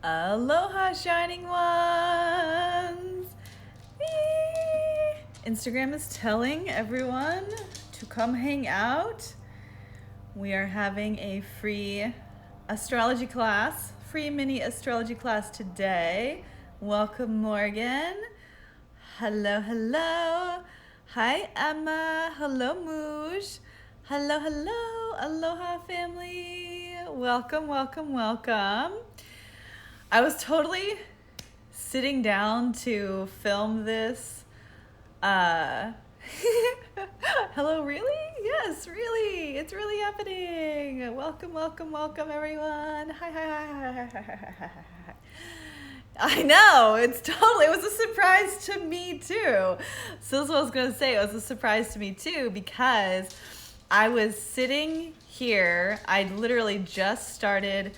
Aloha, shining ones! Whee! Instagram is telling everyone to come hang out. We are having a free astrology class, free mini astrology class today. Welcome, Morgan. Hello, hello. Hi, Emma. Hello, Mooj. Hello, hello. Aloha, family. Welcome, welcome, welcome. I was totally sitting down to film this. Hello, really? Yes, really. It's really happening. Welcome, welcome, welcome, everyone. Hi, hi, hi, hi, hi, hi, hi, hi, hi. I know, it was a surprise to me too. So that's what I was gonna say. It was a surprise to me too because I was sitting here. I literally just started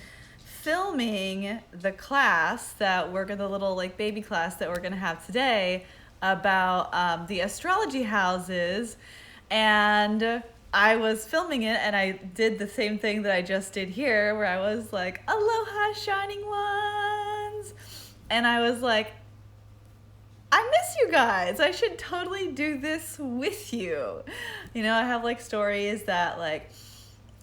filming the class that the little like baby class that we're gonna have today about the astrology houses, and I was filming it and I did the same thing that I just did here where I was like, aloha, shining ones, and I was like, I miss you guys. I should totally do this with you. You know, I have like stories that like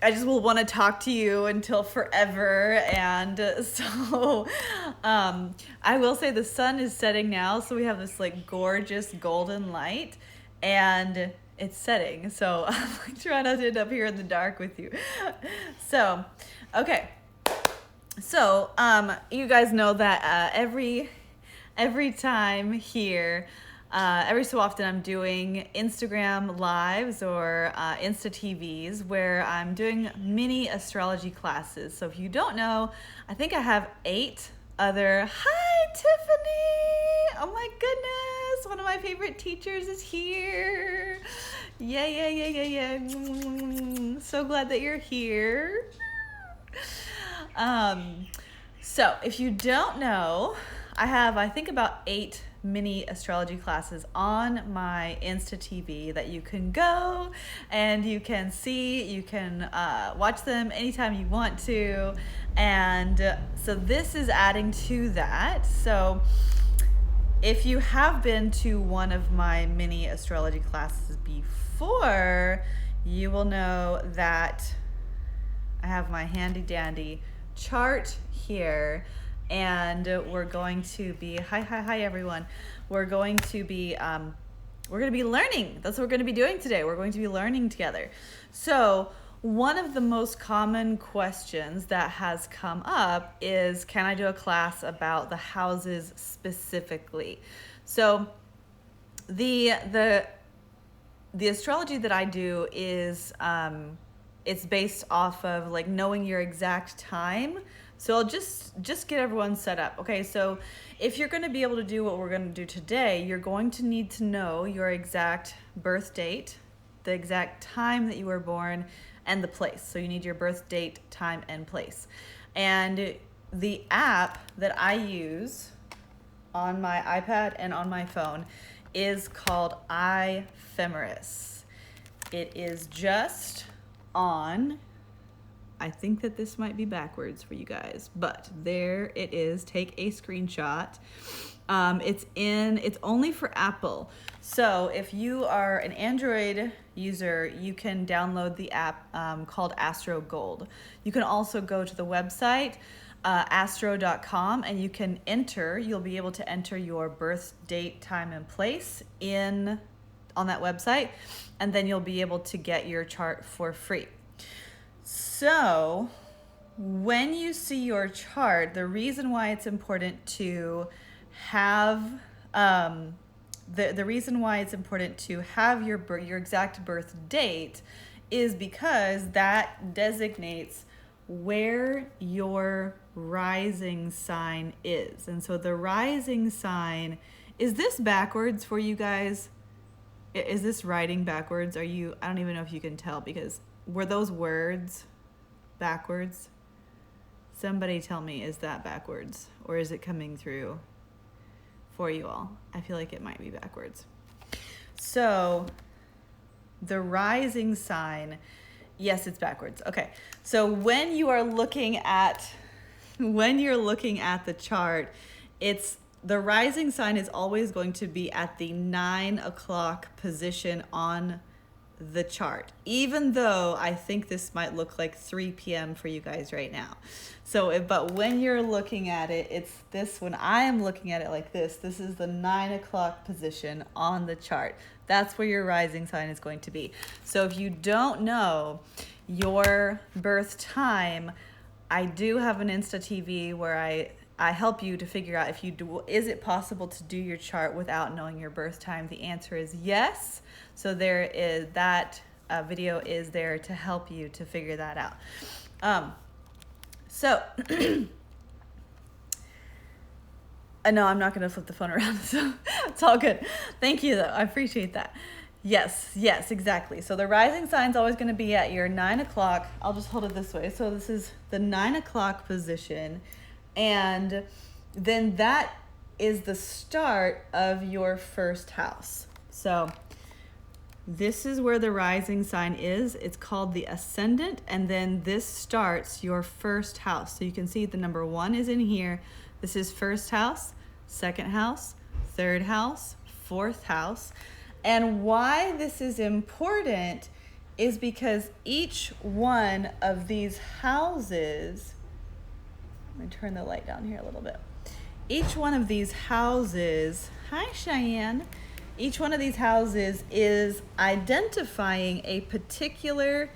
I just will want to talk to you until forever. And so I will say the sun is setting now. So we have this like gorgeous golden light and it's setting. So I'm like trying not to end up here in the dark with you. So, okay. So you guys know that every time here, every so often I'm doing Instagram lives or Insta TVs where I'm doing mini astrology classes. So if you don't know, I think I have 8 other. Hi, Tiffany! Oh my goodness, one of my favorite teachers is here. Yeah. So glad that you're here. So if you don't know, I have, I think, about 8 mini astrology classes on my Insta TV that you can go and you can see. You can watch them anytime you want to. And so this is adding to that. So if you have been to one of my mini astrology classes before, you will know that I have my handy dandy chart here, and we're going to be hi everyone. We're going to be learning. That's what we're going to be doing today. We're going to be learning together. So one of the most common questions that has come up is, can I do a class about the houses specifically? So the astrology that I do is it's based off of like knowing your exact time. So I'll just get everyone set up. Okay, so if you're going to be able to do what we're going to do today, you're going to need to know your exact birth date, the exact time that you were born, and the place. So you need your birth date, time, and place. And the app that I use on my iPad and on my phone is called iFemeris. It is just on, I think that this might be backwards for you guys, but there it is. Take a screenshot. It's only for Apple. So if you are an Android user, you can download the app called Astro Gold. You can also go to the website, astro.com, and you'll be able to enter your birth date, time, and place on that website, and then you'll be able to get your chart for free. So when you see your chart, the reason why it's important to have the reason why it's important to have your exact birth date is because that designates where your rising sign is. And so the rising sign, is this backwards for you guys? Is this writing backwards? I don't even know if you can tell, because were those words backwards? Somebody tell me, is that backwards or is it coming through for you all? I feel like it might be backwards. So the rising sign, yes, it's backwards. Okay. So when you are looking at when you're looking at the chart, it's the rising sign is always going to be at the 9 o'clock position on the chart, even though I think this might look like 3 p.m. for you guys right now. So, but when you're looking at it, it's this, when I am looking at it like this is the 9 o'clock position on the chart. That's where your rising sign is going to be. So if you don't know your birth time, I do have an Insta TV where I help you to figure out if you do, is it possible to do your chart without knowing your birth time? The answer is yes. So there is that video is there to help you to figure that out. No, I'm not going to flip the phone around, so it's all good. Thank you, though. I appreciate that. Yes, exactly. So the rising sign is always going to be at your 9 o'clock. I'll just hold it this way. So this is the 9 o'clock position. And then that is the start of your first house. So this is where the rising sign is. It's called the ascendant. And then this starts your first house. So you can see the number 1 is in here. This is first house, second house, third house, fourth house. And why this is important is because each one of these houses, let me turn the light down here a little bit. Each one of these houses, hi Cheyenne, each one of these houses is identifying a particular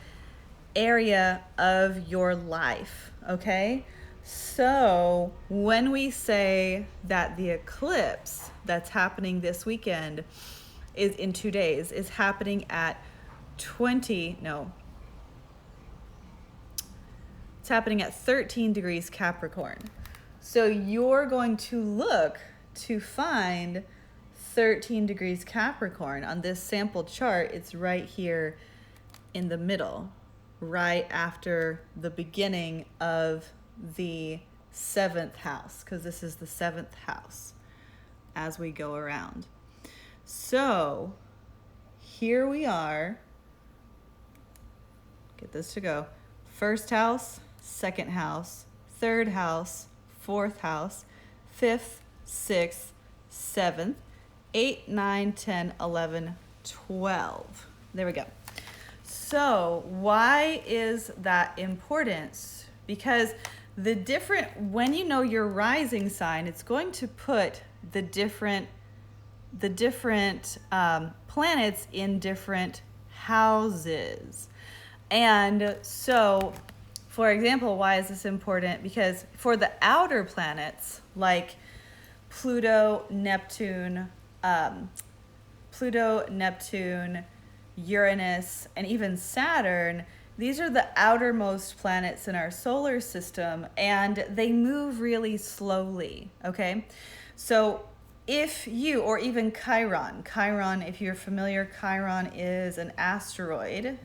area of your life, okay? So when we say that the eclipse that's happening this weekend is in 2 days, is happening at it's happening at 13 degrees Capricorn. So you're going to look to find 13 degrees Capricorn. On this sample chart, it's right here in the middle, right after the beginning of the 7th house, because this is the 7th house as we go around. So here we are. Get this to go. First house, second house, third house, fourth house, 5th, 6th, 7th, 8, 9, 10, 11, 12. There we go. So why is that important? Because when you know your rising sign, it's going to put the different planets in different houses. And so, for example, why is this important? Because for the outer planets, like Pluto, Neptune, Uranus, and even Saturn, these are the outermost planets in our solar system, and they move really slowly, okay? So if you, or even Chiron, if you're familiar, Chiron is an asteroid.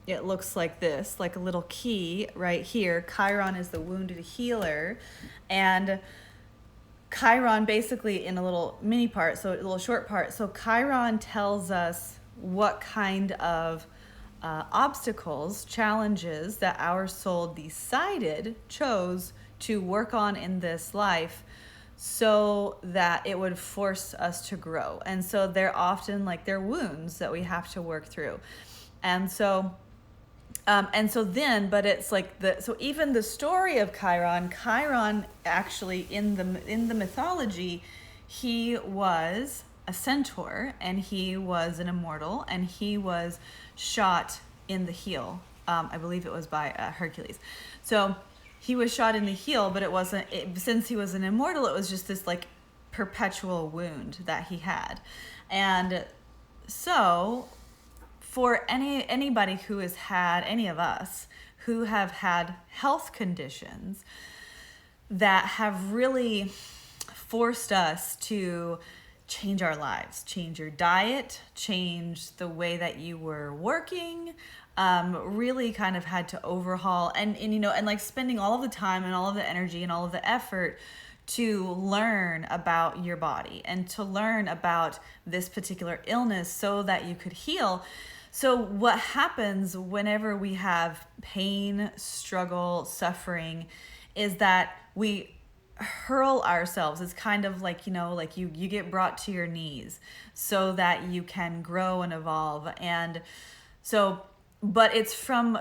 It looks like this, like a little key right here. Chiron is the wounded healer. And Chiron basically in a little mini part, so a little short part. So Chiron tells us what kind of obstacles, challenges that our soul chose to work on in this life so that it would force us to grow. And so they're often like they're wounds that we have to work through. And so but it's like so even the story of Chiron actually in the mythology, he was a centaur and he was an immortal and he was shot in the heel. I believe it was by Hercules. So he was shot in the heel, but since he was an immortal, it was just this like perpetual wound that he had. And so for anybody who has had, any of us who have had health conditions that have really forced us to change our lives, change your diet, change the way that you were working, really kind of had to overhaul and like spending all of the time and all of the energy and all of the effort to learn about your body and to learn about this particular illness so that you could heal. So what happens whenever we have pain, struggle, suffering is that we hurl ourselves. It's kind of like, like you get brought to your knees so that you can grow and evolve. And so, but it's from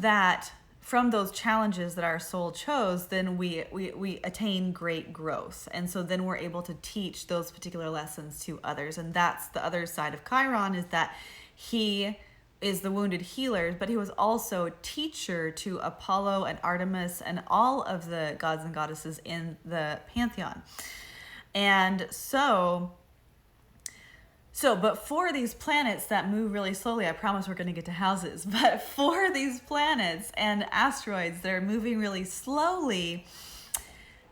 those challenges that our soul chose, then we attain great growth. And so then we're able to teach those particular lessons to others. And that's the other side of Chiron, is that he is the wounded healer, but he was also a teacher to Apollo and Artemis and all of the gods and goddesses in the pantheon. And but for these planets that move really slowly, I promise we're going to get to houses, but for these planets and asteroids that are moving really slowly,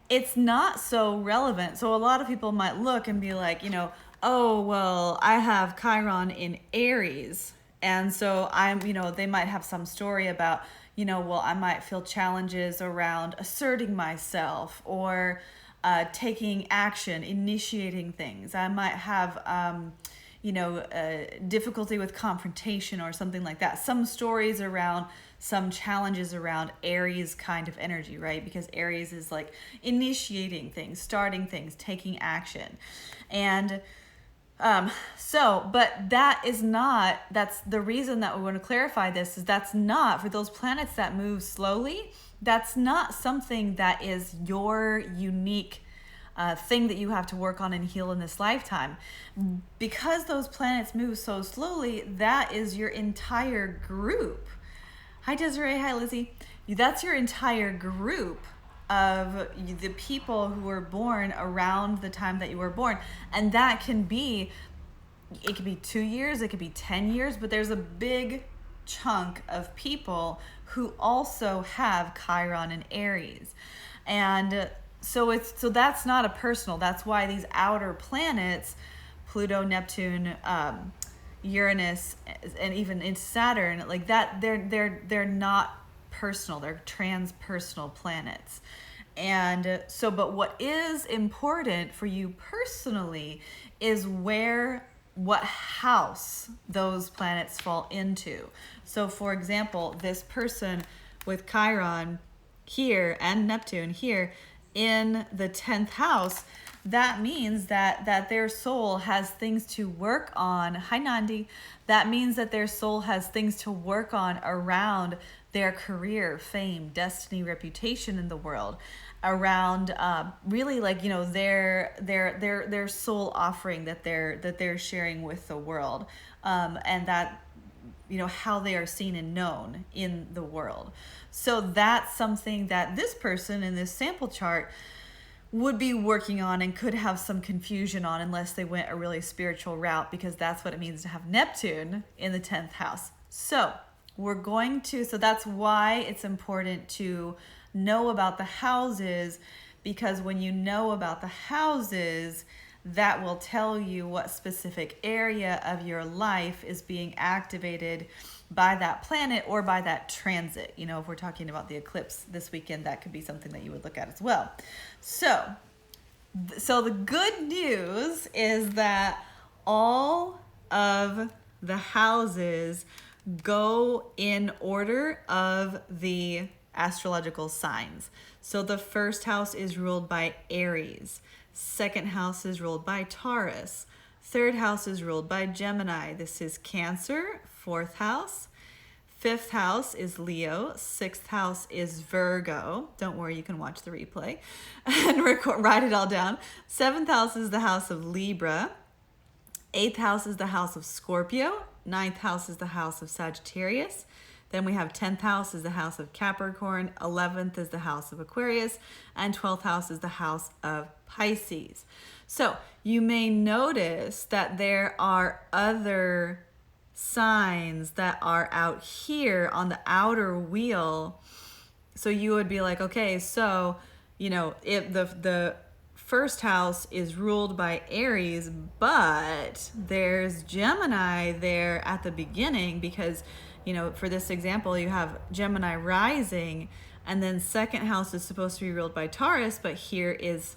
it's not so relevant. So a lot of people might look and be like, oh, well, I have Chiron in Aries. And so they might have some story about, well, I might feel challenges around asserting myself or taking action, initiating things. I might have, difficulty with confrontation or something like that. Some stories around some challenges around Aries kind of energy, right? Because Aries is like initiating things, starting things, taking action. And but that's the reason that we want to clarify this, is that's not, for those planets that move slowly, that's not something that is your unique thing that you have to work on and heal in this lifetime. Because those planets move so slowly, that is your entire group. Hi Desiree, hi Lizzie. That's your entire group of the people who were born around the time that you were born. And that can be, it could be 2 years, it could be 10 years, but there's a big chunk of people who also have Chiron and Aries. And so that's not a personal, that's why these outer planets, Pluto, Neptune, Uranus, and even in Saturn, like that, they're not personal, they're transpersonal planets. And so, but what is important for you personally is what house those planets fall into. So for example, this person with Chiron here and Neptune here in the 10th house, that means that their soul has things to work on. Hi Nandi. That means that their soul has things to work on around their career, fame, destiny, reputation in the world, around really like their soul offering that they're sharing with the world, and that how they are seen and known in the world. So that's something that this person in this sample chart would be working on and could have some confusion on, unless they went a really spiritual route, because that's what it means to have Neptune in the 10th house. So that's why it's important to know about the houses, because when you know about the houses, that will tell you what specific area of your life is being activated by that planet or by that transit. If we're talking about the eclipse this weekend, that could be something that you would look at as well. So the good news is that all of the houses go in order of the astrological signs. So the first house is ruled by Aries. Second house is ruled by Taurus. Third house is ruled by Gemini. This is Cancer. Fourth house. Fifth house is Leo. Sixth house is Virgo. Don't worry, you can watch the replay and write it all down. Seventh house is the house of Libra. Eighth house is the house of Scorpio. Ninth house is the house of Sagittarius. Then we have 10th house is the house of Capricorn. 11th is the house of Aquarius. And 12th house is the house of Pisces. So you may notice that there are other signs that are out here on the outer wheel. So you would be like, okay, so, if the first house is ruled by Aries, but there's Gemini there at the beginning, because for this example, you have Gemini rising, and then second house is supposed to be ruled by Taurus, but here is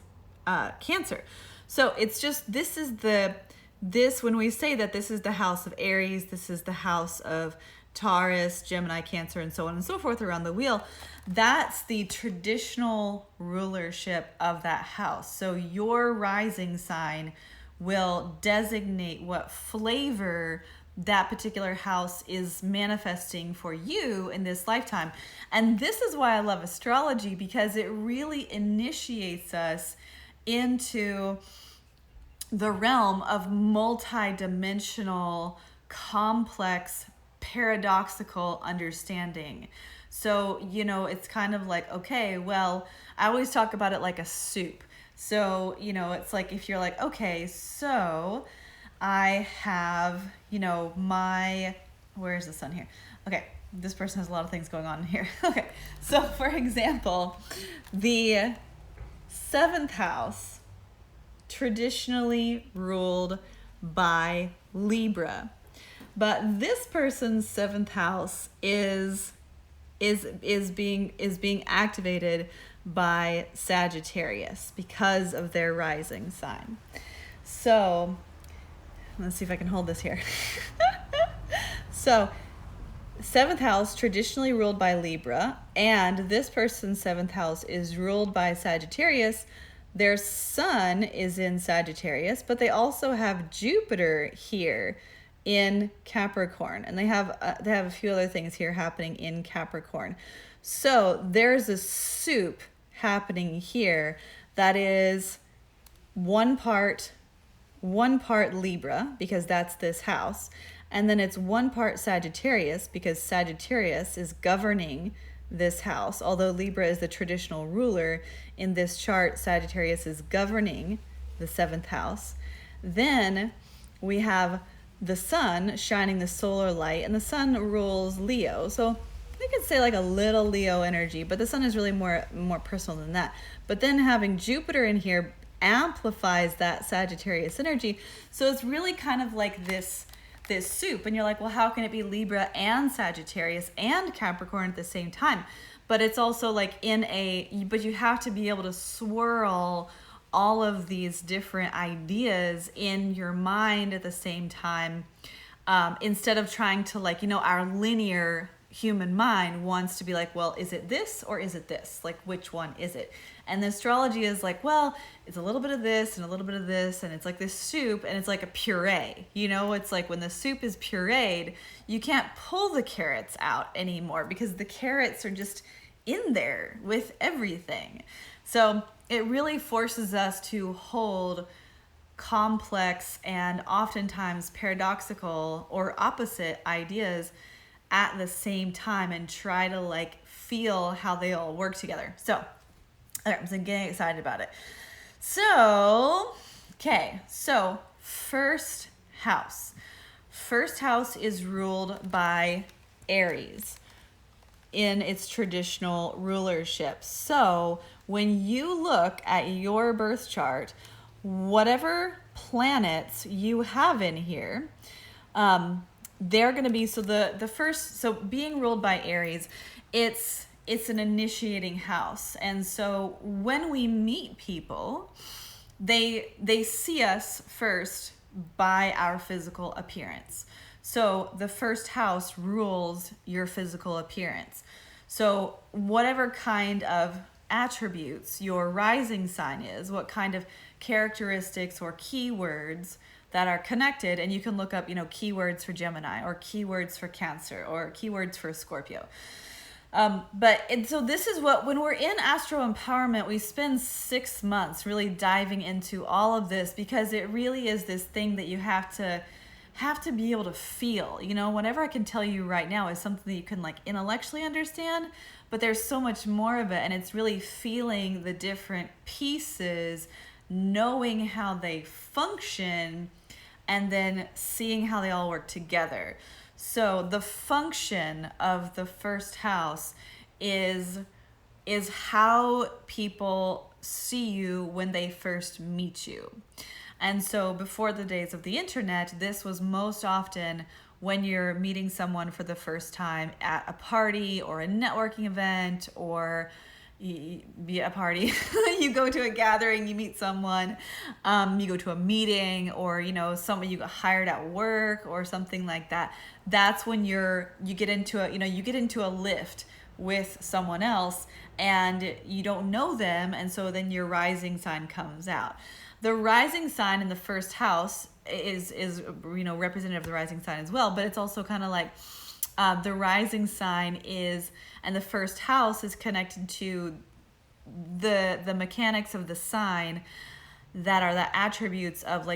Cancer. So it's just, this is the this, when we say that this is the house of Aries, this is the house of Taurus, Gemini, Cancer, and so on and so forth around the wheel, that's the traditional rulership of that house. So your rising sign will designate what flavor that particular house is manifesting for you in this lifetime. And this is why I love astrology, because it really initiates us into the realm of multi-dimensional, complex, paradoxical understanding. So, you know, it's kind of like, okay, well, I always talk about it like a soup. So, you know, it's like if you're like, okay, so I have, you know, where's the sun here? Okay, this person has a lot of things going on here. Okay, so for example, the 7th house traditionally ruled by Libra. But this person's 7th house is being activated by Sagittarius because of their rising sign. So let's see if I can hold this here. So 7th house traditionally ruled by Libra, and this person's 7th house is ruled by Sagittarius. Their sun is in Sagittarius, but they also have Jupiter here in Capricorn, and they have a few other things here happening in Capricorn. So there's a soup happening here that is one part Libra, because that's this house, and then it's one part Sagittarius, because Sagittarius is governing this house. Although Libra is the traditional ruler in this chart, Sagittarius is governing the 7th house. Then we have the sun shining the solar light, and the sun rules Leo. So I could say like a little Leo energy, but the sun is really more personal than that. But then having Jupiter in here amplifies that Sagittarius energy. So it's really kind of like this soup, and you're like, well, how can it be Libra and Sagittarius and Capricorn at the same time? But it's also like but you have to be able to swirl all of these different ideas in your mind at the same time, instead of trying to, like, you know, our linear human mind wants to be like, well, is it this or is it this? Like, which one is it? And the astrology is like, well, it's a little bit of this and a little bit of this, and it's like this soup, and it's like a puree. You know, it's like when the soup is pureed, you can't pull the carrots out anymore because the carrots are just in there with everything. So it really forces us to hold complex and oftentimes paradoxical or opposite ideas at the same time and try to like feel how they all work together. So, all right, I'm getting excited about it. So, okay, so first house. First house is ruled by Aries in its traditional rulership. So when you look at your birth chart, whatever planets you have in here, they're going to be, so the first, so being ruled by Aries, it's an initiating house. And so when we meet people, they see us first by our physical appearance. So the first house rules your physical appearance. So whatever kind of attributes your rising sign is, what kind of characteristics or keywords that are connected, and you can look up, you know, keywords for Gemini or keywords for Cancer or keywords for Scorpio. So this is what, when we're in Astro Empowerment, we spend 6 months really diving into all of this, because it really is this thing that you have to be able to feel. You know, whatever I can tell you right now is something that you can like intellectually understand, but there's so much more of it, and it's really feeling the different pieces, knowing how they function, and then seeing how they all work together. So the function of the first house is how people see you when they first meet you. And so before the days of the internet, this was most often when you're meeting someone for the first time at a party or a networking event, or you be at a party, you go to a gathering, you meet someone, you go to a meeting, or someone you got hired at work or something like that. That's when you get into a lift with someone else and you don't know them, and so then your rising sign comes out. The rising sign in the first house is representative of the rising sign as well, but it's also kind of like the rising sign is, and the first house is connected to the mechanics of the sign that are the attributes of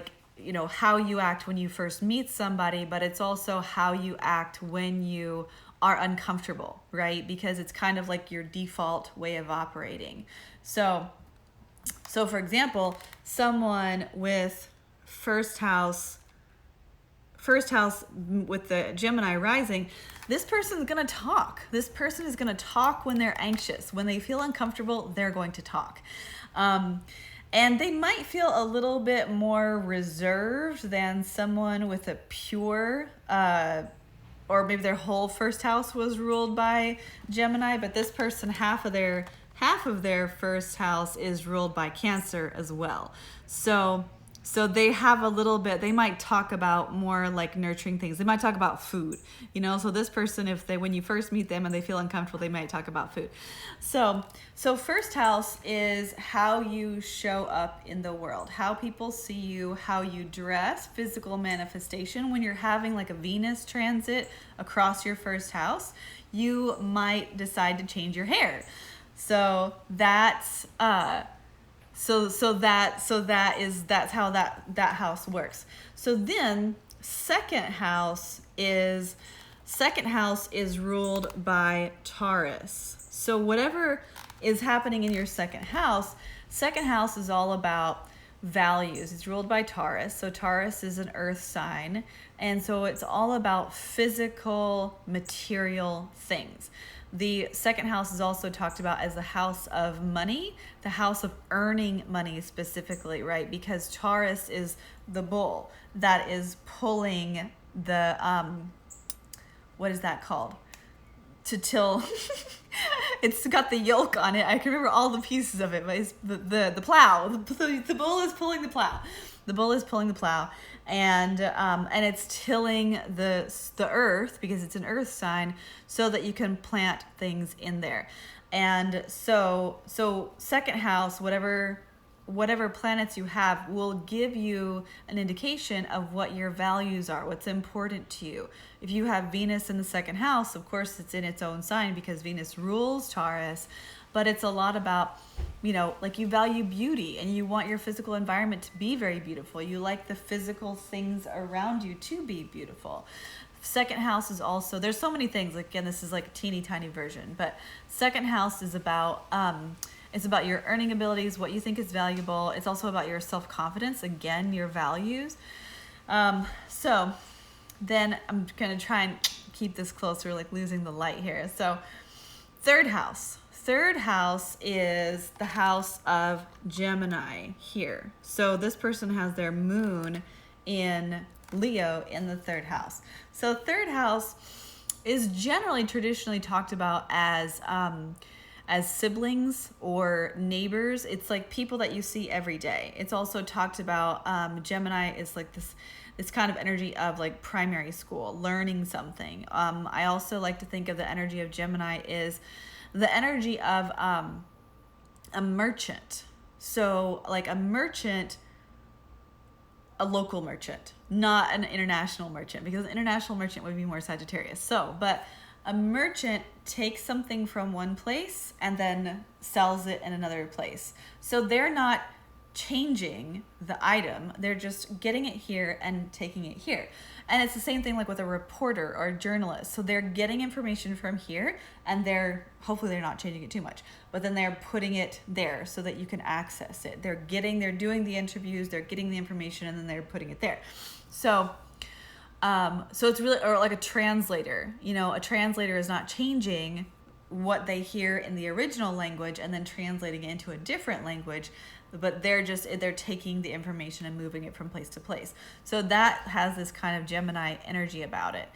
how you act when you first meet somebody, but it's also how you act when you are uncomfortable, right? Because it's kind of like your default way of operating. So for example, someone with first house with the Gemini rising, this person is going to talk. This person is going to talk when they're anxious. When they feel uncomfortable, they're going to talk. And they might feel a little bit more reserved than someone with a pure, or maybe their whole first house was ruled by Gemini, but this person, half of their first house is ruled by Cancer as well. So they have a little bit, they might talk about more like nurturing things. They might talk about food, so this person, when you first meet them and they feel uncomfortable, they might talk about food. So first house is how you show up in the world, how people see you, how you dress, physical manifestation. When you're having like a Venus transit across your first house, you might decide to change your hair. So that's that's how that house works. So then second house is ruled by Taurus. So whatever is happening in your second house is all about values. It's ruled by Taurus. So Taurus is an earth sign, and so it's all about physical, material things. The second house is also talked about as the house of money, the house of earning money specifically, right? Because Taurus is the bull that is pulling the, what is that called? To till, it's got the yoke on it. I can remember all the pieces of it, but it's the plow. The bull is pulling the plow. The bull is pulling the plow, and it's tilling the earth, because it's an earth sign, so that you can plant things in there. And so second house, whatever planets you have, will give you an indication of what your values are, what's important to you. If you have Venus in the second house, of course it's in its own sign because Venus rules Taurus, but it's a lot about, like you value beauty and you want your physical environment to be very beautiful. You like the physical things around you to be beautiful. Second house is also, there's so many things. Again, this is like a teeny tiny version, but second house is about, it's about your earning abilities, what you think is valuable. It's also about your self-confidence, again, your values. So then I'm going to try and keep this close. We're like losing the light here. So third house. Third house is the house of Gemini here. So this person has their moon in Leo in the third house. So third house is generally traditionally talked about as siblings or neighbors. It's like people that you see every day. It's also talked about, Gemini is like this kind of energy of like primary school, learning something. I also like to think of the energy of Gemini is the energy of a merchant. So like a merchant, a local merchant, not an international merchant, because an international merchant would be more Sagittarius. But a merchant takes something from one place and then sells it in another place. So they're not changing the item, they're just getting it here and taking it here. And it's the same thing like with a reporter or a journalist. So they're getting information from here and hopefully they're not changing it too much, but then they're putting it there so that you can access it. They're doing the interviews, they're getting the information, and then they're putting it there. So it's really, or like a translator, a translator is not changing what they hear in the original language and then translating it into a different language, but they're taking the information and moving it from place to place. So that has this kind of Gemini energy about it.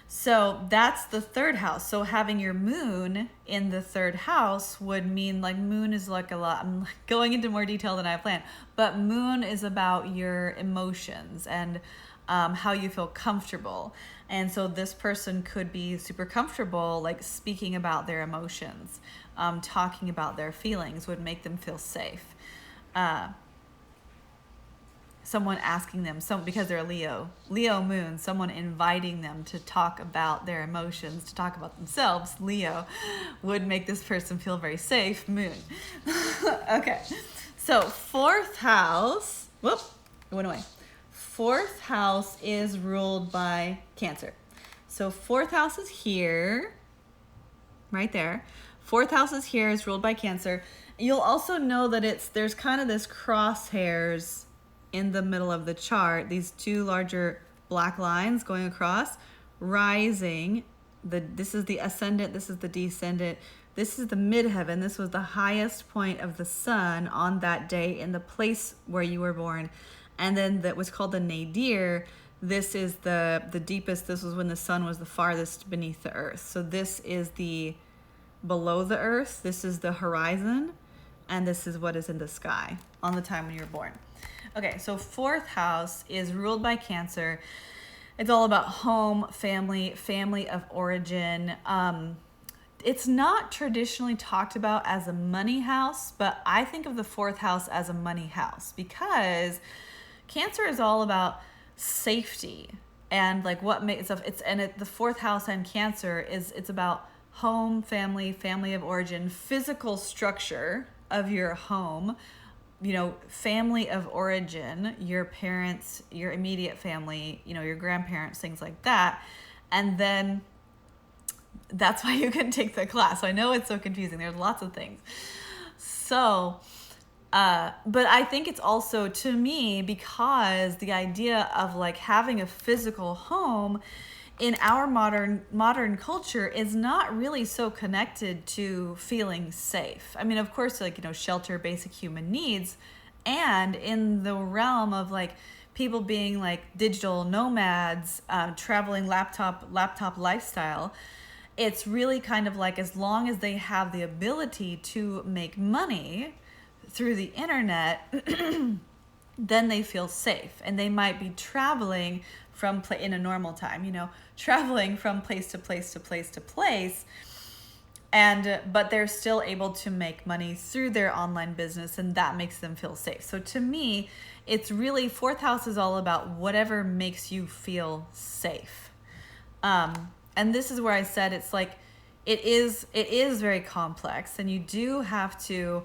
So that's the third house. So having your moon in the third house would mean, like, moon is like a lot, I'm going into more detail than I planned, but moon is about your emotions and how you feel comfortable. And so this person could be super comfortable, like speaking about their emotions, talking about their feelings would make them feel safe. Someone asking them, because they're a Leo moon, someone inviting them to talk about their emotions, to talk about themselves, Leo, would make this person feel very safe, moon. Okay, so fourth house, whoop, it went away. Fourth house is ruled by Cancer. So fourth house is here, right there. Fourth house is here, is ruled by Cancer. You'll also know that there's kind of this crosshairs in the middle of the chart, these two larger black lines going across, rising. This is the ascendant, this is the descendant, this is the midheaven. This was the highest point of the sun on that day in the place where you were born. And then that was called the nadir. This is the deepest, this was when the sun was the farthest beneath the earth. So this is the below the earth, this is the horizon, and this is what is in the sky on the time when you were born. Okay, so fourth house is ruled by Cancer. It's all about home, family of origin. It's not traditionally talked about as a money house, but I think of the fourth house as a money house because Cancer is all about safety and like what makes the fourth house and Cancer it's about home, family of origin, physical structure of your home, family of origin, your parents, your immediate family, your grandparents, things like that. And then that's why you can take the class. So I know it's so confusing. There's lots of things. So, but I think it's also, to me, because the idea of like having a physical home in our modern culture is not really so connected to feeling safe. I mean, of course, like, shelter, basic human needs, and in the realm of like people being like digital nomads, traveling laptop lifestyle, it's really kind of like, as long as they have the ability to make money through the internet, then they feel safe, and they might be traveling in a normal time, traveling from place to place to place to place, but they're still able to make money through their online business, and that makes them feel safe. So to me, it's really, fourth house is all about whatever makes you feel safe. And this is where I said it's like, it is very complex, and you do have to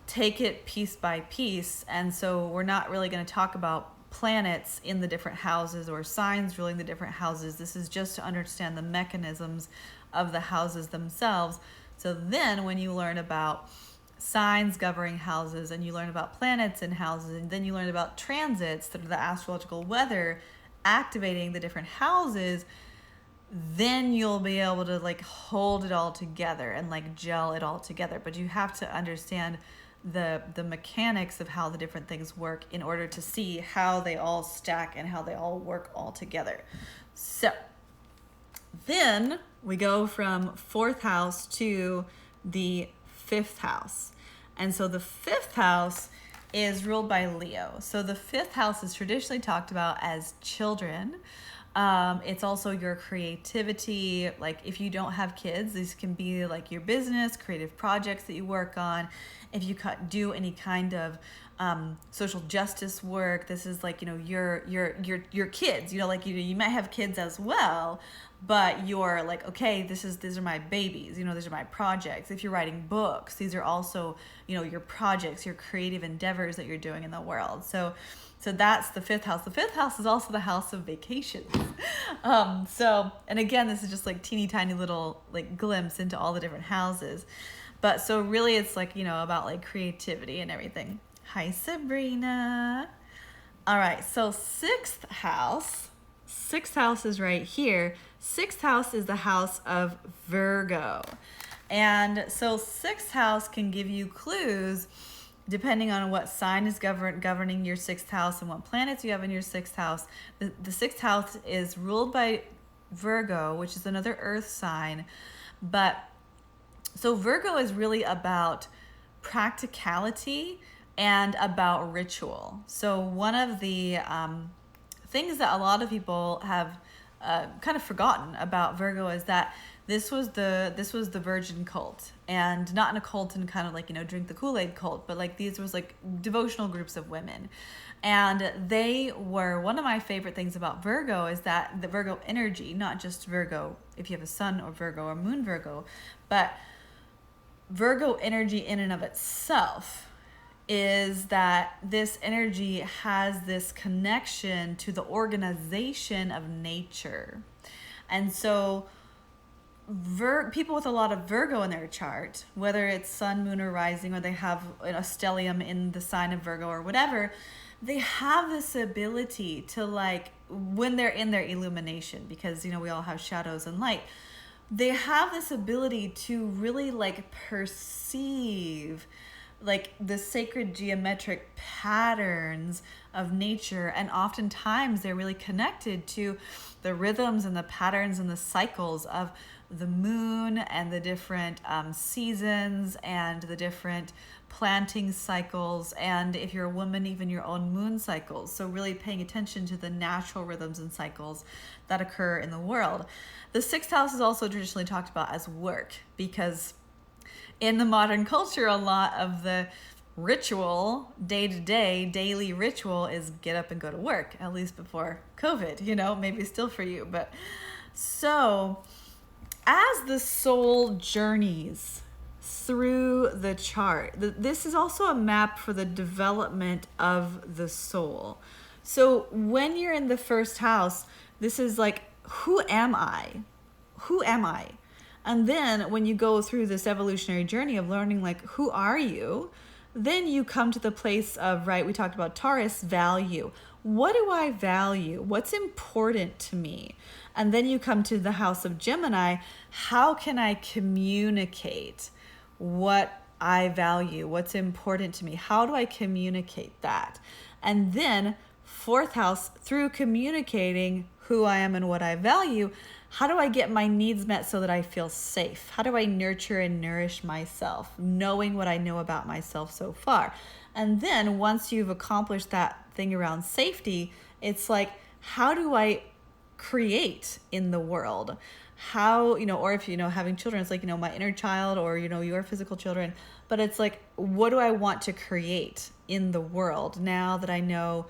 take it piece by piece. And so we're not really going to talk about planets in the different houses or signs ruling the different houses. This is just to understand the mechanisms of the houses themselves. So then when you learn about signs governing houses, and you learn about planets in houses, and then you learn about transits, that are the astrological weather activating the different houses, then you'll be able to like hold it all together and like gel it all together. But you have to understand the mechanics of how the different things work in order to see how they all stack and how they all work all together. So then we go from fourth house to the fifth house. And so the fifth house is ruled by Leo. So the fifth house is traditionally talked about as children. It's also your creativity. Like if you don't have kids, these can be like your business, creative projects that you work on. If you do any kind of social justice work, this is like, your kids, like, you might have kids as well, but you're like, okay, these are my babies, these are my projects. If you're writing books, these are also, your projects, your creative endeavors that you're doing in the world. So that's the fifth house. The fifth house is also the house of vacations. And again, this is just like teeny tiny little like glimpse into all the different houses. But so really it's like, about like creativity and everything. Hi, Sabrina. All right, so sixth house is right here. Sixth house is the house of Virgo. And so sixth house can give you clues depending on what sign is governing your sixth house and what planets you have in your sixth house. The sixth house is ruled by Virgo, which is another earth sign. But so Virgo is really about practicality and about ritual. So one of the things that a lot of people have kind of forgotten about Virgo is that this was the virgin cult, and not in a cult in kind of like, drink the Kool-Aid cult, but like these was like devotional groups of women. And they were, one of my favorite things about Virgo is that the Virgo energy, not just Virgo if you have a sun or Virgo or moon Virgo, but Virgo energy in and of itself is that this energy has this connection to the organization of nature. And so people with a lot of Virgo in their chart, whether it's sun, moon, or rising, or they have a stellium in the sign of Virgo or whatever, they have this ability to, like, when they're in their illumination, because we all have shadows and light, they have this ability to really like perceive like the sacred geometric patterns of nature, and oftentimes they're really connected to the rhythms and the patterns and the cycles of the moon and the different seasons and the different planting cycles, and if you're a woman, even your own moon cycles. So really paying attention to the natural rhythms and cycles that occur in the world. The sixth house is also traditionally talked about as work, because in the modern culture, a lot of the ritual, day-to-day, daily ritual is get up and go to work, at least before COVID, maybe still for you. But so as the soul journeys through the chart, this is also a map for the development of the soul. So when you're in the first house, this is like, who am I? Who am I? And then when you go through this evolutionary journey of learning, like, who are you? Then you come to the place of, right, we talked about Taurus, value. What do I value? What's important to me? And then you come to the house of Gemini. How can I communicate what I value? What's important to me? How do I communicate that? And then fourth house, through communicating who I am and what I value, how do I get my needs met so that I feel safe? How do I nurture and nourish myself, knowing what I know about myself so far? And then once you've accomplished that thing around safety, it's like, how do I create in the world? How, or if, having children, it's like, my inner child, or, your physical children. But it's like, what do I want to create in the world now that I know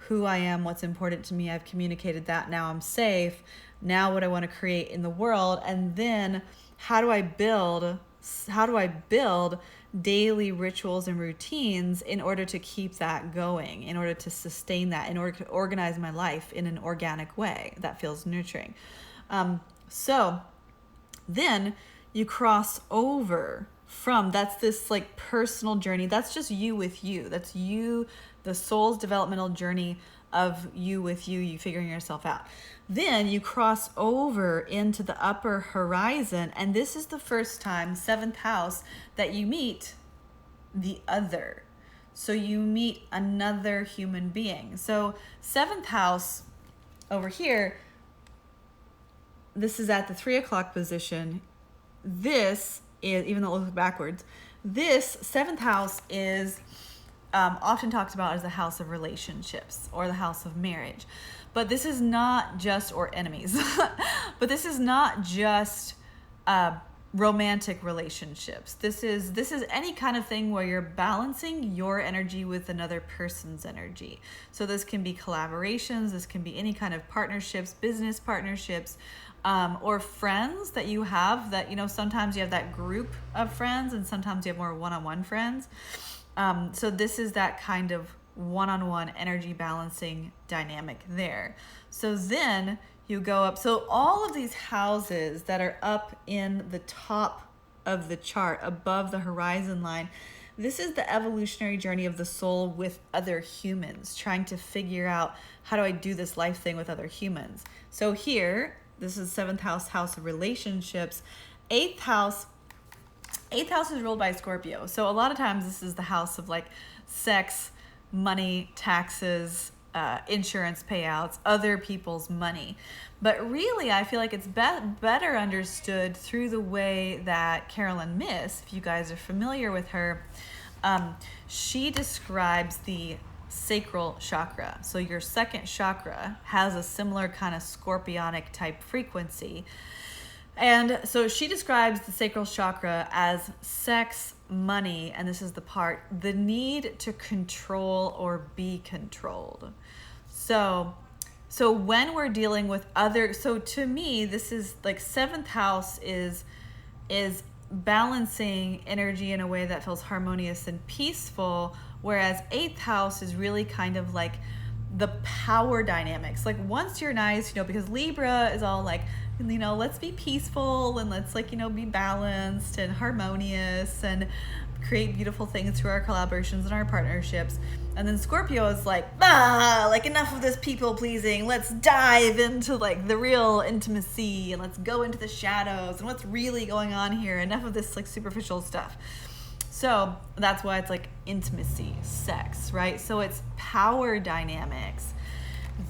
who I am, what's important to me? I've communicated that. Now I'm safe. Now what I want to create in the world. And then how do I build daily rituals and routines in order to keep that going, in order to sustain that, in order to organize my life in an organic way that feels nurturing. So then you cross over from, that's this like personal journey. That's just you with you. That's you, the soul's developmental journey of you with you figuring yourself out. Then you cross over into the upper horizon, and this is the first time, seventh house, that you meet the other. So you meet another human being. So seventh house over here, this is at the 3 o'clock position. This is, even though it looks backwards, this seventh house is often talked about as the house of relationships or the house of marriage. But this is not just, or enemies, but this is not just romantic relationships. This is any kind of thing where you're balancing your energy with another person's energy. So this can be collaborations, this can be any kind of partnerships, business partnerships, or friends that you have that, sometimes you have that group of friends and sometimes you have more one-on-one friends. So this is that kind of one-on-one energy balancing dynamic there. So then you go up. So all of these houses that are up in the top of the chart above the horizon line, this is the evolutionary journey of the soul with other humans, trying to figure out, how do I do this life thing with other humans? So here, this is seventh house, house of relationships. Eighth house is ruled by Scorpio. So a lot of times this is the house of like sex, money, taxes, insurance payouts, other people's money. But really, I feel like it's better understood through the way that Carolyn Myss, if you guys are familiar with her, she describes the sacral chakra. So your second chakra has a similar kind of scorpionic type frequency. And so she describes the sacral chakra as sex, money, and this is the part, the need to control or be controlled. So when we're dealing with other, so to me, this is like seventh house is balancing energy in a way that feels harmonious and peaceful, whereas eighth house is really kind of like the power dynamics. Like once you're nice, because Libra is all like, let's be peaceful and let's be balanced and harmonious and create beautiful things through our collaborations and our partnerships. And then Scorpio is like, enough of this people pleasing. Let's dive into the real intimacy and let's go into the shadows and what's really going on here. Enough of this superficial stuff. So that's why it's intimacy, sex, right? So it's power dynamics.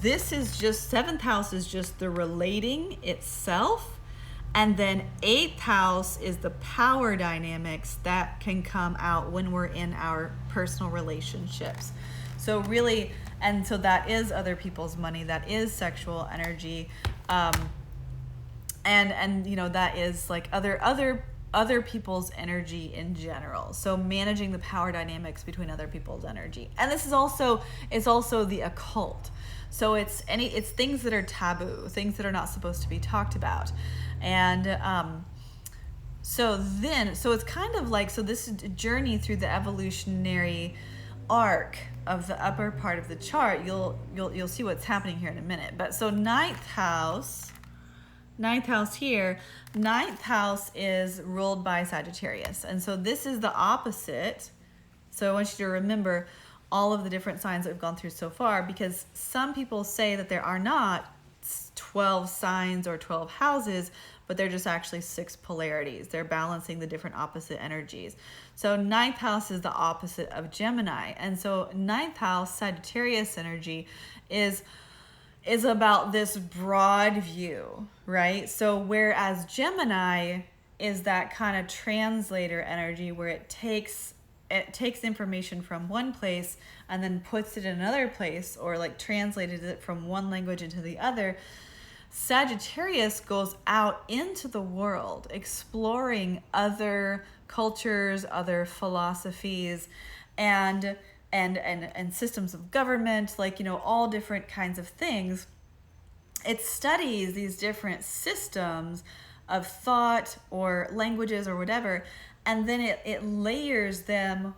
This is just, seventh house is just the relating itself. And then eighth house is the power dynamics that can come out when we're in our personal relationships. So really, and so that is other people's money, that is sexual energy. And that is other people's energy in general. So managing the power dynamics between other people's energy. And this is also, it's also the occult. So it's things that are taboo, things that are not supposed to be talked about. And so it's kind of so this journey through the evolutionary arc of the upper part of the chart, you'll see what's happening here in a minute. But so ninth house here, ninth house is ruled by Sagittarius. And so this is the opposite. So I want you to remember all of the different signs that we've gone through so far, because some people say that there are not 12 signs or 12 houses, but they're just actually 6 polarities. They're balancing the different opposite energies. So ninth house is the opposite of Gemini. And so ninth house Sagittarius energy is about this broad view, right? So whereas Gemini is that kind of translator energy where it takes information from one place and then puts it in another place, or translated it from one language into the other, Sagittarius goes out into the world exploring other cultures, other philosophies, and systems of government, all different kinds of things. It studies these different systems of thought or languages or whatever, and then it layers them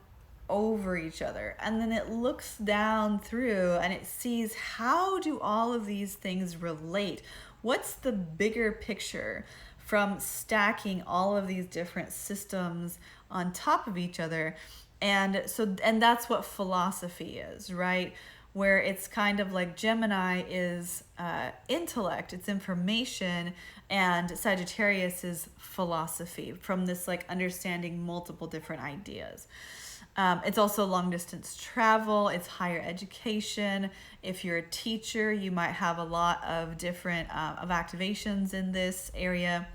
over each other, and then it looks down through and it sees, how do all of these things relate? What's the bigger picture from stacking all of these different systems on top of each other? And that's what philosophy is, right? Where it's kind of like Gemini is intellect, it's information, and Sagittarius is philosophy, from this understanding multiple different ideas. It's also long distance travel, it's higher education. If you're a teacher, you might have a lot of different of activations in this area.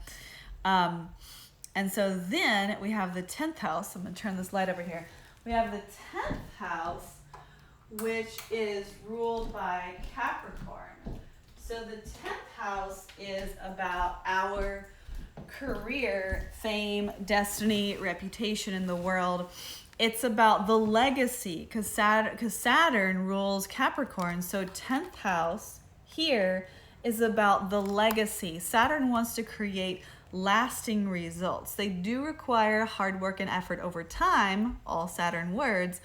And so then we have the 10th house. I'm going to turn this light over here. We have the 10th house, which is ruled by Capricorn. So the 10th house is about our career, fame, destiny, reputation in the world. It's about the legacy, because Saturn rules Capricorn. So 10th house here is about the legacy. Saturn wants to create lasting results. They do require hard work and effort over time, all Saturn words,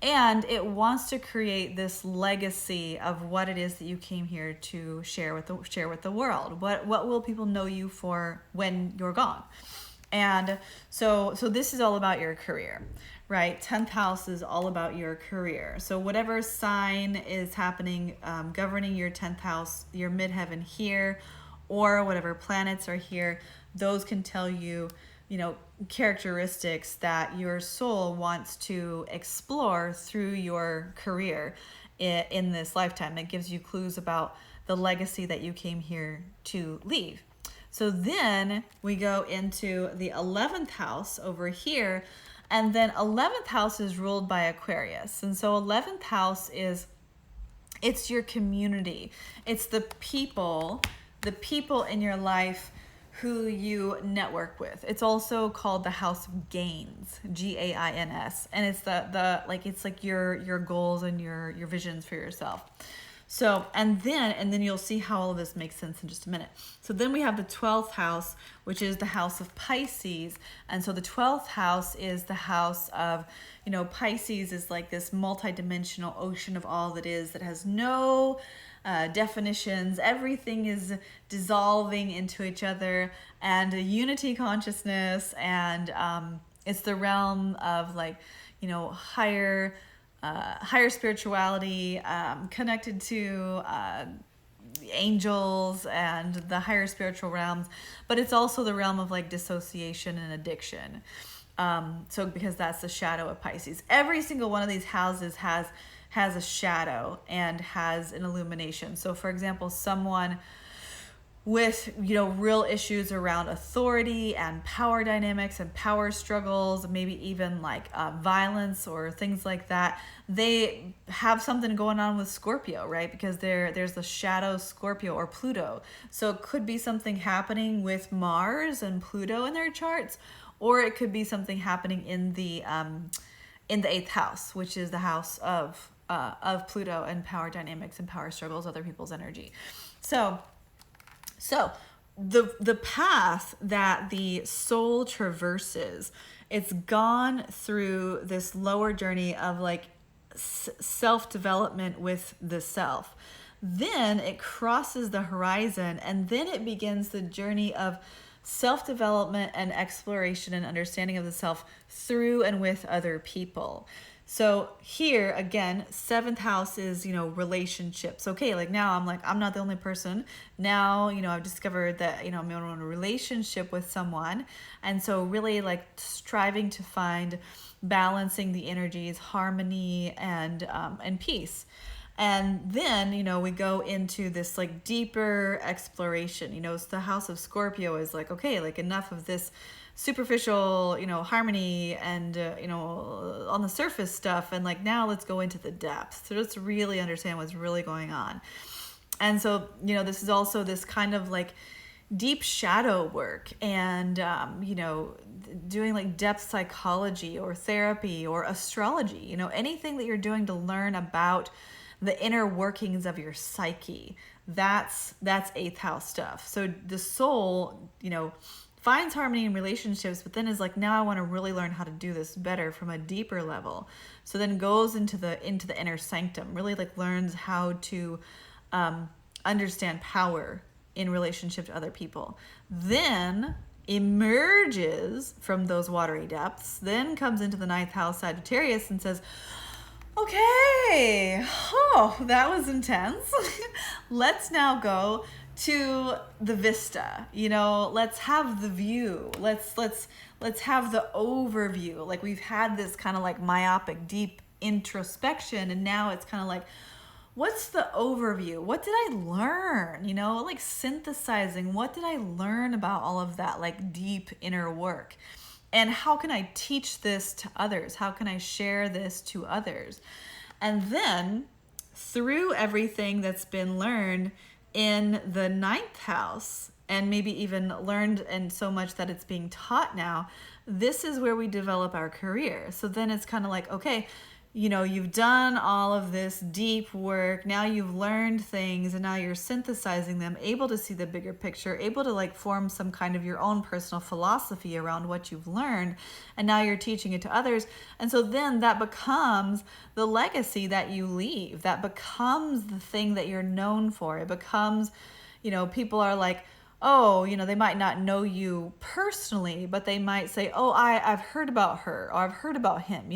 and it wants to create this legacy of what it is that you came here to share with the world. What will people know you for when you're gone? And so this is all about your career, right? 10th house is all about your career. So whatever sign is happening, governing your 10th house, your midheaven here, or whatever planets are here, those can tell you, characteristics that your soul wants to explore through your career. in this lifetime. It gives you clues about the legacy that you came here to leave. So then we go into the 11th house over here, and then 11th house is ruled by Aquarius. And so 11th house it's your community. It's the people in your life who you network with. It's also called the house of gains, Gains, and it's it's like your goals and your visions for yourself. So, and then you'll see how all of this makes sense in just a minute. So then we have the 12th house, which is the house of Pisces. And so the 12th house is the house of, Pisces is like this multidimensional ocean of all that is, that has no definitions. Everything is dissolving into each other, and a unity consciousness. And it's the realm of higher spirituality, connected to angels and the higher spiritual realms, but it's also the realm of dissociation and addiction. So because that's the shadow of Pisces. Every single one of these houses has a shadow and has an illumination. So for example, someone with real issues around authority and power dynamics and power struggles, maybe even violence or things like that, they have something going on with Scorpio, right? Because there's the shadow Scorpio or Pluto. So it could be something happening with Mars and Pluto in their charts, or it could be something happening in the 8th house, which is the house of Pluto and power dynamics and power struggles, other people's energy. So the path that the soul traverses, it's gone through this lower journey of self-development with the self. Then it crosses the horizon, and then it begins the journey of self-development and exploration and understanding of the self through and with other people. So here again, 7th house is, relationships. Okay, now I'm not the only person. Now, I've discovered that, I'm in a relationship with someone. And so really striving to find balancing the energies, harmony and peace. And then, we go into this deeper exploration. So the house of Scorpio is enough of this superficial, harmony and, on the surface stuff. And now let's go into the depths. So let's really understand what's really going on. And so, this is also this kind of deep shadow work and, doing depth psychology or therapy or astrology, anything that you're doing to learn about the inner workings of your psyche. That's 8th house stuff. So the soul, finds harmony in relationships, but then is now I want to really learn how to do this better from a deeper level. So then goes into the inner sanctum, really learns how to understand power in relationship to other people. Then emerges from those watery depths, then comes into the 9th house Sagittarius and says, okay, that was intense. Let's now go to the vista, let's have the view. Let's have the overview. We've had this kind of myopic, deep introspection, and now it's kind of what's the overview? What did I learn? Synthesizing, what did I learn about all of that deep inner work? And how can I teach this to others? How can I share this to others? And then through everything that's been learned in the 9th house, and maybe even learned and so much that it's being taught now, this is where we develop our career. So then it's kind of okay, you've done all of this deep work. Now you've learned things and now you're synthesizing them, able to see the bigger picture, able to form some kind of your own personal philosophy around what you've learned. And now you're teaching it to others. And so then that becomes the legacy that you leave. That becomes the thing that you're known for. It becomes, people are they might not know you personally, but they might say, I've heard about her, or I've heard about him,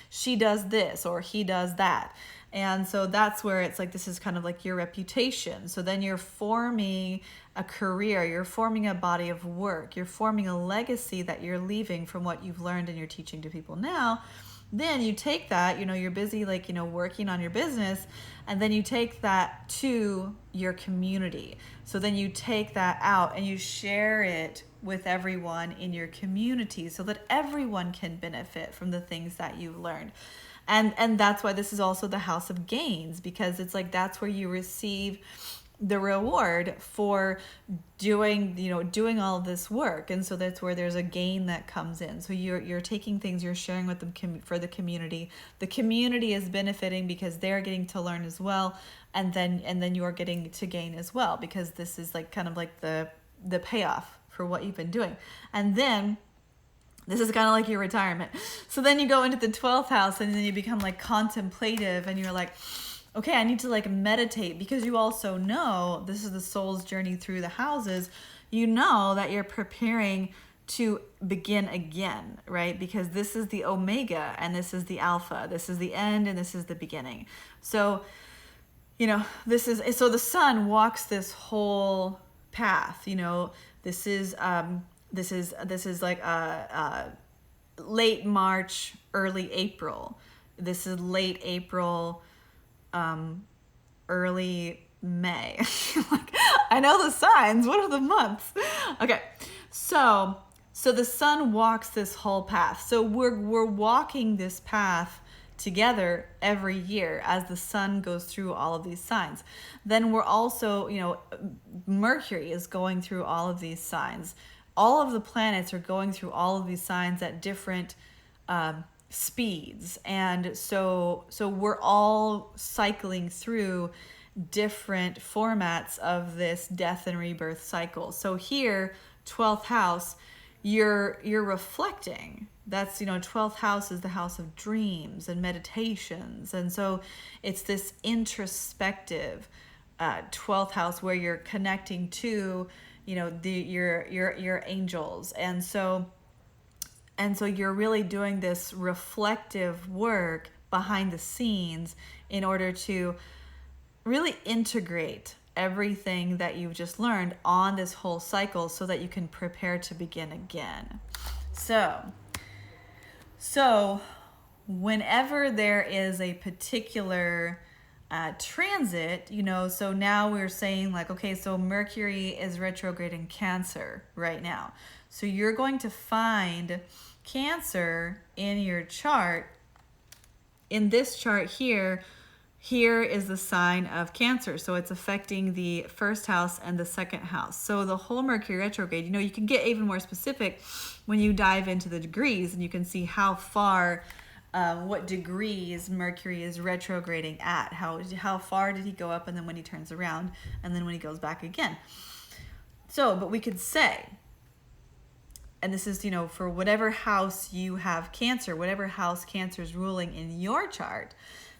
she does this or he does that. And so that's where it's this is kind of your reputation. So then you're forming a career, you're forming a body of work, you're forming a legacy that you're leaving from what you've learned and you're teaching to people now. then you take that, you're busy like, working on your business, and then you take that to your community. So then you take that out and you share it with everyone in your community so that everyone can benefit from the things that you've learned. And that's why this is also the house of gains, because it's like that's where you receive the reward for doing all this work. And so that's where there's a gain that comes in. So you're taking things, you're sharing with them for the community. The community is benefiting because they're getting to learn as well, and then you're getting to gain as well, because this is like kind of like the payoff for what you've been doing. And then this is kind of like your retirement. So then you go into the 12th house, and then you become like contemplative, and you're like, okay, I need to like meditate, because you also know this is the soul's journey through the houses. You know that you're preparing to begin again, right? Because this is the omega and this is the alpha. This is the end and this is the beginning. So, so the sun walks this whole path. This is like late March, early April. This is late April, early May. Like, I know the signs. What are the months? Okay, so the sun walks this whole path. So we're walking this path together every year as the sun goes through all of these signs. Then we're also, Mercury is going through all of these signs. All of the planets are going through all of these signs at different speeds. And so we're all cycling through different formats of this death and rebirth cycle. So here, 12th house, you're reflecting. That's, 12th house is the house of dreams and meditations. And so it's this introspective 12th house where you're connecting to, your angels. And so you're really doing this reflective work behind the scenes in order to really integrate everything that you've just learned on this whole cycle so that you can prepare to begin again. So whenever there is a particular transit, so now we're saying like, okay, so Mercury is retrograde in Cancer right now. So you're going to find Cancer in your chart. In this chart here is the sign of Cancer. So it's affecting the first house and the second house. So the whole Mercury retrograde, you can get even more specific when you dive into the degrees, and you can see how far, what degrees Mercury is retrograding at. How far did he go up, and then when he turns around, and then when he goes back again. So, but we could say, and this is, for whatever house you have Cancer, whatever house Cancer is ruling in your chart,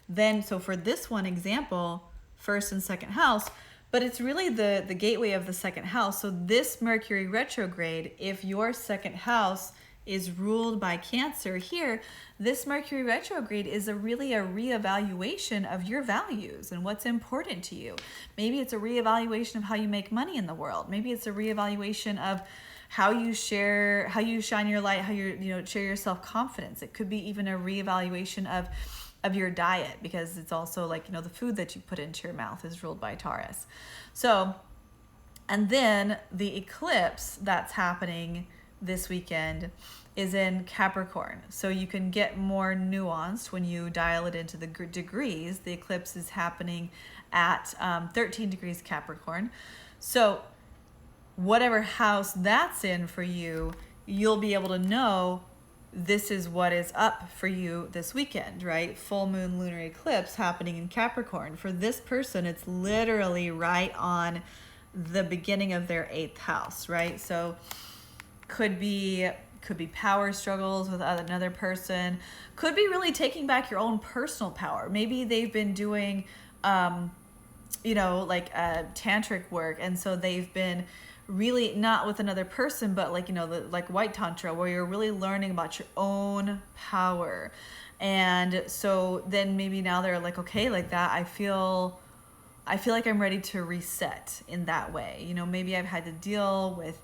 then, so for this one example, first and second house, but it's really the gateway of the second house. So this Mercury retrograde, if your second house is ruled by Cancer here, this Mercury retrograde is really a reevaluation of your values and what's important to you. Maybe it's a reevaluation of how you make money in the world. Maybe it's a reevaluation of how you shine your light, how you share your self-confidence. It could be even a reevaluation of your diet, because it's also like, the food that you put into your mouth is ruled by Taurus. So, and then the eclipse that's happening this weekend is in Capricorn. So you can get more nuanced when you dial it into the degrees. The eclipse is happening at 13 degrees Capricorn. So whatever house that's in for you, you'll be able to know this is what is up for you this weekend, right? Full moon lunar eclipse happening in Capricorn. For this person, it's literally right on the beginning of their 8th house, right? So could be power struggles with another person, could be really taking back your own personal power. Maybe they've been doing tantric work, and so they've been really not with another person, but like white tantra, where you're really learning about your own power. And so then maybe now they're like, okay, like that, I feel like I'm ready to reset in that way. Maybe I've had to deal with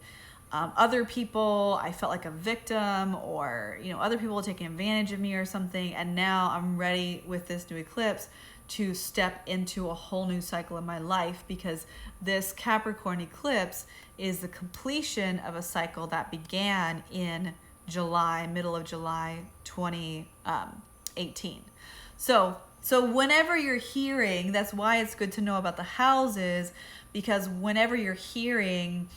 other people, I felt like a victim, or, you know, other people were taking advantage of me or something. And now I'm ready with this new eclipse to step into a whole new cycle in my life, because this Capricorn eclipse is the completion of a cycle that began in July, middle of July 2018. So whenever you're hearing, that's why it's good to know about the houses, because whenever you're hearing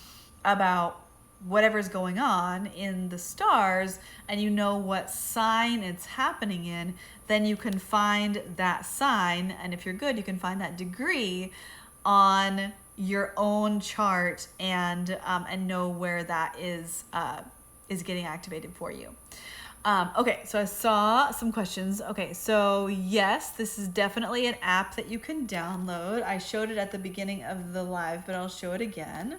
about whatever's going on in the stars and you know what sign it's happening in, then you can find that sign, and if you're good, you can find that degree on your own chart and know where that is getting activated for you. Okay, so I saw some questions. Okay, so yes, this is definitely an app that you can download. I showed it at the beginning of the live, but I'll show it again.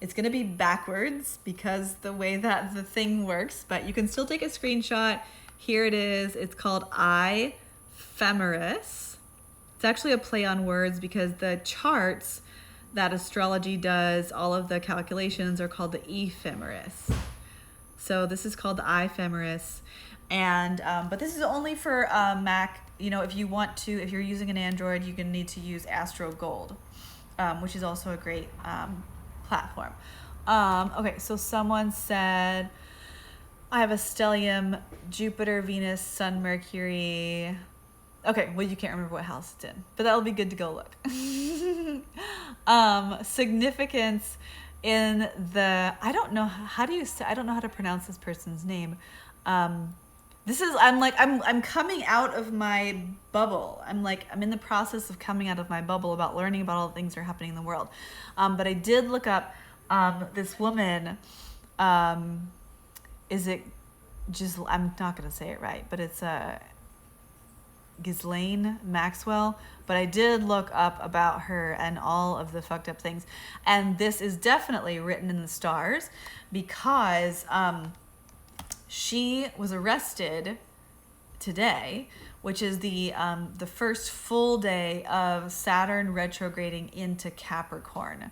It's going to be backwards because the way that the thing works, but you can still take a screenshot. Here it is. It's called iamrakai'el. It's actually a play on words because the charts that astrology does, all of the calculations are called the ephemeris. So this is called the iamrakai'el, and but this is only for Mac. You know, if you want to, if you're using an Android, you can need to use Astro Gold, which is also a great platform. Okay, so someone said, I have a stellium, Jupiter, Venus, Sun, Mercury. Okay, well, you can't remember what house it's in, but that'll be good to go look. Significance in the, I don't know how to pronounce this person's name. This is, I'm coming out of my bubble. I'm in the process of coming out of my bubble about learning about all the things that are happening in the world. But I did look up this woman, is it just, I'm not going to say it right, but it's Ghislaine Maxwell, but I did look up about her and all of the fucked up things. And this is definitely written in the stars because she was arrested today, which is the first full day of Saturn retrograding into Capricorn.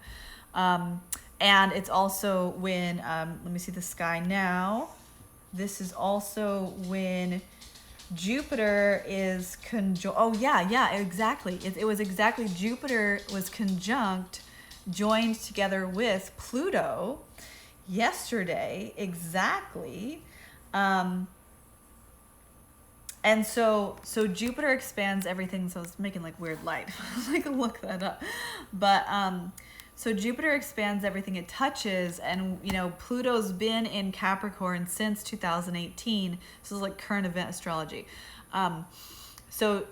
And it's also when, let me see the sky now. This is also when Jupiter is exactly. It was exactly, Jupiter was joined together with Pluto yesterday, exactly. And so Jupiter expands everything. So it's making like weird light. I can look that up. But so Jupiter expands everything it touches, and you know Pluto's been in Capricorn since 2018. This is like current event astrology. So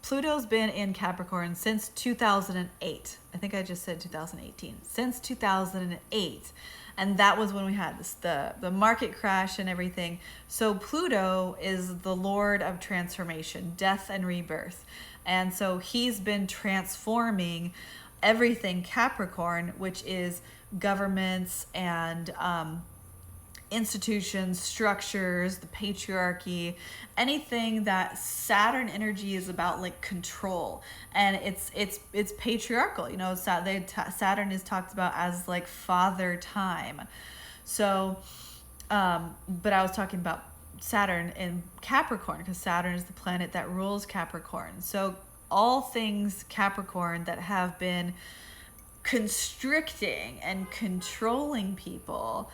Pluto's been in Capricorn since 2008. I think I just said 2018. Since 2008. And that was when we had the market crash and everything. So Pluto is the Lord of transformation, death and rebirth. And so he's been transforming everything Capricorn, which is governments and institutions, structures, the patriarchy, anything that Saturn energy is about, like control. And it's patriarchal, you know. Saturn is talked about as like father time. So but I was talking about Saturn in Capricorn because Saturn is the planet that rules Capricorn. So all things Capricorn that have been constricting and controlling people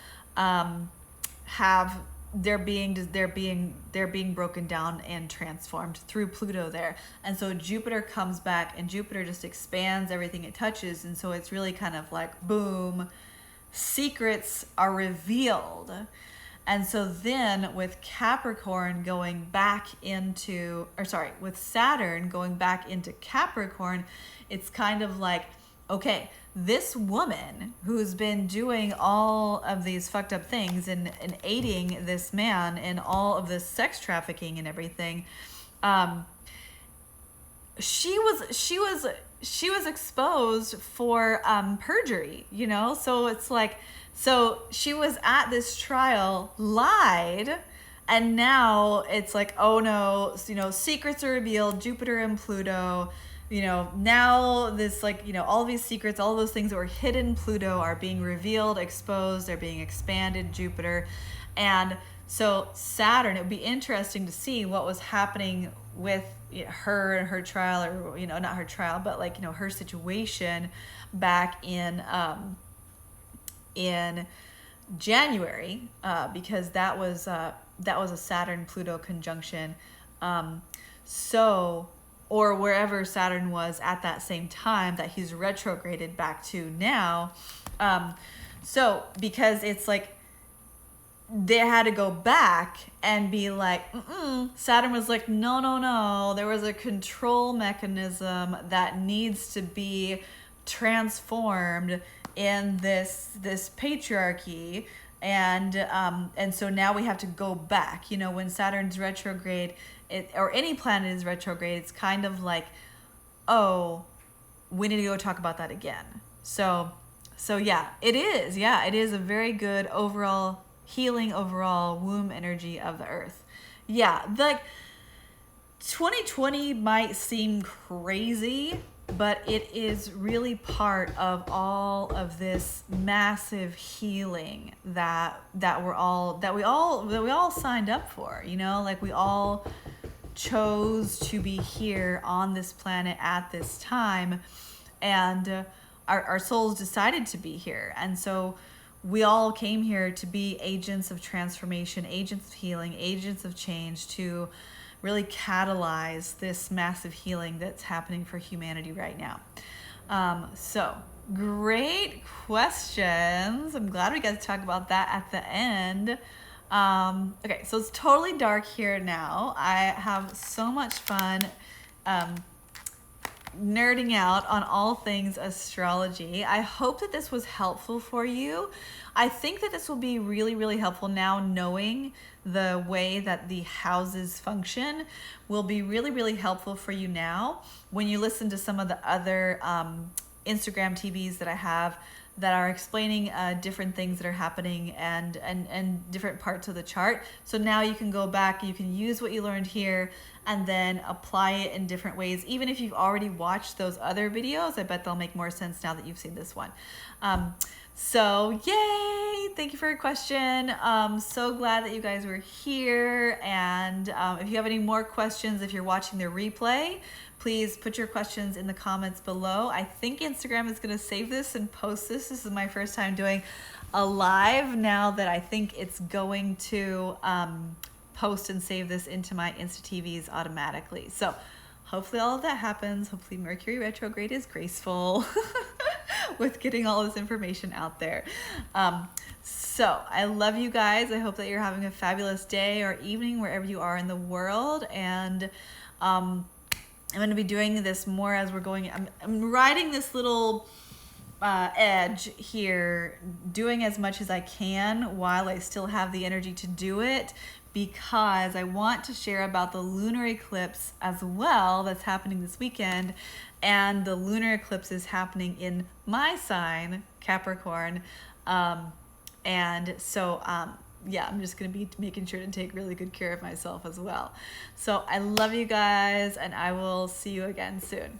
they're being broken down and transformed through Pluto there. And so Jupiter comes back, and Jupiter just expands everything it touches. And so it's really kind of like boom, secrets are revealed. And so then with Capricorn going back into, with Saturn going back into Capricorn, it's kind of like, okay, this woman who's been doing all of these fucked up things and aiding this man in all of this sex trafficking and everything, she was exposed for perjury, you know? So it's like, so she was at this trial, lied, and now it's like, oh no, you know, secrets are revealed, Jupiter and Pluto, now this, like, all these secrets, all those things that were hidden Pluto are being revealed, exposed, they're being expanded, Jupiter. And so Saturn, it would be interesting to see what was happening with her and her trial, or, not her trial, but like, her situation back in January, because that was a Saturn-Pluto conjunction. Or wherever Saturn was at that same time that he's retrograded back to now. So because it's like they had to go back and be like, Saturn was like, no, there was a control mechanism that needs to be transformed in this patriarchy. And so now we have to go back. When Saturn's retrograde, or any planet is retrograde, it's kind of like, oh, we need to go talk about that again. So yeah, it is. Yeah, it is a very good overall healing, overall womb energy of the earth. Yeah, like 2020 might seem crazy, but it is really part of all of this massive healing that we all signed up for. Like we all chose to be here on this planet at this time, and our souls decided to be here. And so we all came here to be agents of transformation, agents of healing, agents of change, to really catalyze this massive healing that's happening for humanity right now. So great questions. I'm glad we got to talk about that at the end. Okay, so it's totally dark here now. I have so much fun nerding out on all things astrology. I hope that this was helpful for you. I think that this will be really, really helpful now, knowing the way that the houses function will be really, really helpful for you now when you listen to some of the other Instagram TVs that I have that are explaining different things that are happening and different parts of the chart. So now you can go back, you can use what you learned here and then apply it in different ways. Even if you've already watched those other videos, I bet they'll make more sense now that you've seen this one. So yay, thank you for your question. So glad that you guys were here. And if you have any more questions, if you're watching the replay, please put your questions in the comments below. I think Instagram is gonna save this and post this. This is my first time doing a live now that I think it's going to post and save this into my Insta TVs automatically. So hopefully all of that happens. Hopefully Mercury retrograde is graceful with getting all this information out there. So I love you guys. I hope that you're having a fabulous day or evening wherever you are in the world. And I'm going to be doing this more as we're going. I'm riding this little edge here, doing as much as I can while I still have the energy to do it, because I want to share about the lunar eclipse as well that's happening this weekend. And the lunar eclipse is happening in my sign, Capricorn. And so, yeah, I'm just going to be making sure to take really good care of myself as well. So I love you guys, and I will see you again soon.